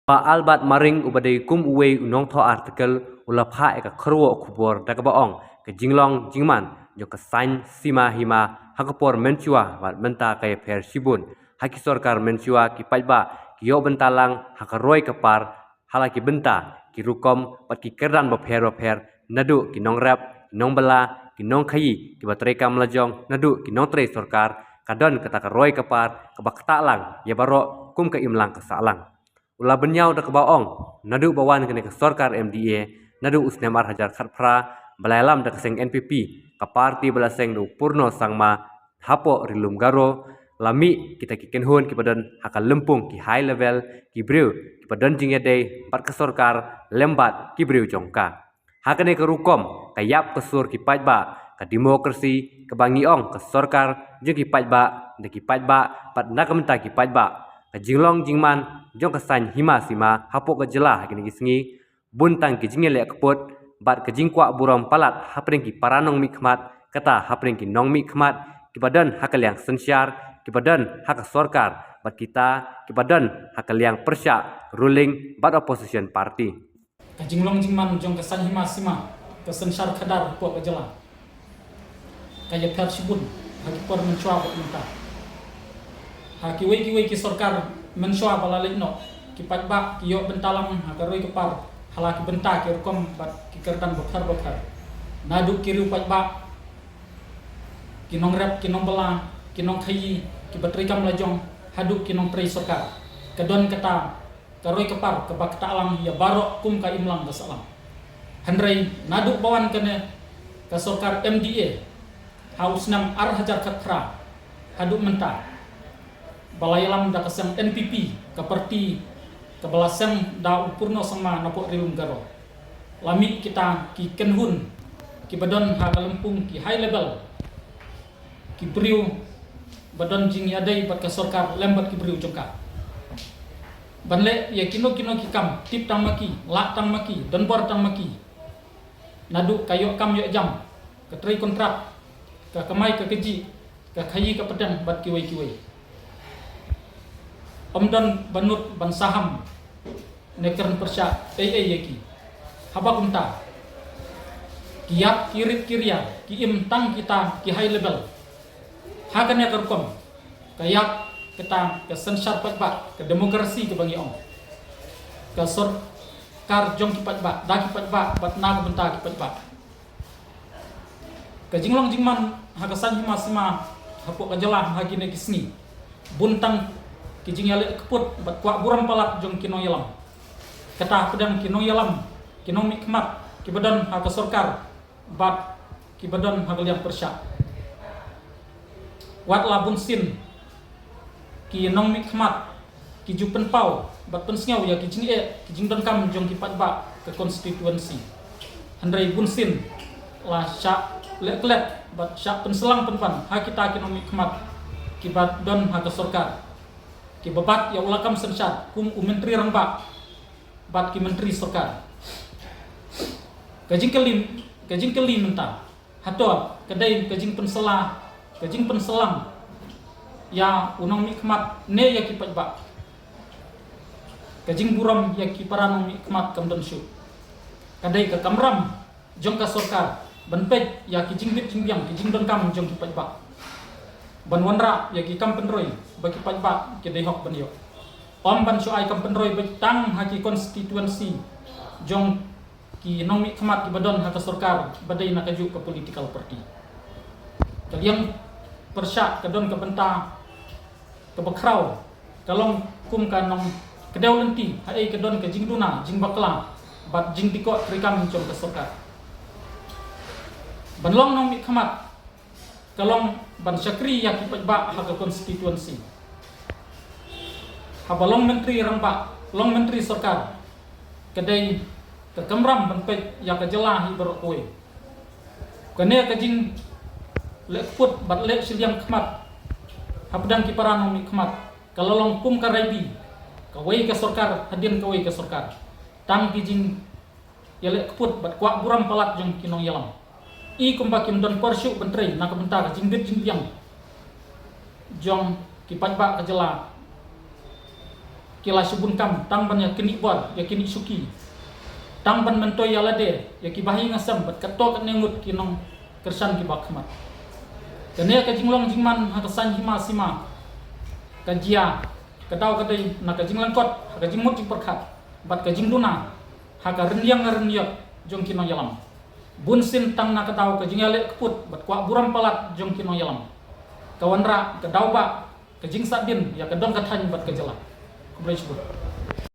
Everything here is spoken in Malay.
Pa albat maring ubadai kum uwe unong tho artikel ulapha eka khruo khubor dakabaong ke jinglong jingman jo ke sain sima hima hakapor menchua wat menta kaya per sibun haki sorkar menchua ki pajba ki yo bentalang hakaroi kapar halaki benta ki rukom pat ki kerdan bapher nadu ki nong rap ki nong bala ki nong khayi ki batreka melajong nadu ki nong tre sorkar kadon katakaroi kapar kabak talang ya baro kum ka imlang kasalang ulah benyau dak baong nadu bawan kene ke sorkar MDA nadu usnemar hajar khatpra balalam dak seng NPP ka parti balaseng du purno sangma hapo rilum garo lami kita ki kenhun ki badan hakal lempung ki high level ki brew ki badan jingede pat ke sorkar lembat ki brew jongka hakane ke rukom kayap kesur ki pajba ka demokrasi ke bangiong ke sorkar je ki pajba de ki pajba pat nakamta ki pajba jinglong jingman jong kesan hima sima hapok kejelah kini gisngi buntang ki jingele keput bat ke jingkwa buram palat hapring ki paranong mikmat kata hapring ki nong mikmat ki badan hakal yang sensyar ki badan hak sorkar bat kita ki badan hakal yang persya ruling bat opposition party jinglong jingman jong kesan hima sima kesensyar kadar hapok kejelah kaya per sibun haki por mencuap minta haki wei ki sorkar mensua balalik no ki pajba ki yo bentalam hakaroi kepar halaki benta ki rukom bat ki kertan bokar nadu ki ru pajba ki nong rap ki nong bala ki nong khayi ki batrikam lajong hadu ki nong prei sorkar kedon kata karoi kepar ke bak talang ya barok kum ka imlang basalam handrai nadu bawan kene ka sorkar MDA haus nam ar hajar khatra hadu menta balayalam da kasang NPP ke parti ke balasang da upurno sama napok rilum garo lami kita ki kenhun ki badon ha kalempung ki high level ki priu badon jing yadai bat ka sorkar lembat ki priu jongka banle ya kino ki kam tip tamaki lak tamaki don bor tamaki nadu kayo kam yo jam ke tri kontrak ke kemai ke keji ke khayi ke pedang bat kiwai Omdan banut ban saham nekern persya yaki habak umta kiat kirit kiria ki imtang kita ki high level hakanya terkom kayak kita ke sensar patba ke demokrasi ke bangi om ke sorkar jong ki patba da ki patba bat na benta ki patba ke jinglong jingman hakasan hima sima hapok kajalah hagine kisni buntang kijing yale keput bat kwa buram palat jong kinong yalam kata pedang kinong yalam kinong mikmat ki badan ha ka sorkar bat ki badan ha yang persya wat labun sin ki nong mikmat ki jupen pau bat pensngau ya kijing don kam jong ki patba ke konstituensi handrai bun sin la syak lek bat syak penselang penpan ha kita kinong mikmat ki bat don ha ka sorkar ki babat ya ulakam sensat kum menteri rembak bat ki menteri sorkar kajing kelim mentah hato kedai kajing penselang ya unong mikmat ne ya ki pajba kajing buram ya ki paranong mikmat kamdon syu kadai ke kamram jong ka sorkar banpej ya ki jingbit jingbiang ki jingdon kam jong ki pajba ban wanra ya ki kam penroi bagi pajba ki dehok banyo om ban suai kam penroi betang haki konstituensi jong ki nomi khamat ki badon haka sorkar badai nak aju ke political party kalian persyak kadon ke benta ke bakrau kalong kum kanong kedew lenti hai kadon ke jingduna jing bakla bat jing tiko trikam jong ke sorkar banlong nomi khamat kalong ban syakri ya ki pajba haka konstituensi habalong menteri rangpa long menteri sorkar kedai ke kemram ban pej ya ke jelah ibarok kowe kene ke jing lek put bat lek siliam khmat habdang ki paranomi khmat kalau long kum karaibi kawai ke sorkar hadin kawai ke sorkar tang ki jing ya lek put bat kwa buram palat jong kinong yalam I kumbakim don persyu bentri nak bentar jinggit jingpiang jong ki pajba kejela kila subun kam tang ban ya kini bor ya kini suki tang ban mentoy alade ya ki bahi ngasam bat katok nengut kinong kersan ki bakmat kene ka jinglong jingman ha kesan hima sima ka jia ka dau ka dei na ka jinglang kot ka jingmut jing perkhat bat ka jingduna ha ka rendiang jong kinong yalam bun sin tang na ka dau ka jingale keput bat kwa buram palat jong kinong yalam kawanra ka dau ba ka jing sabin ya ka dong ka thany bat ka jela kublai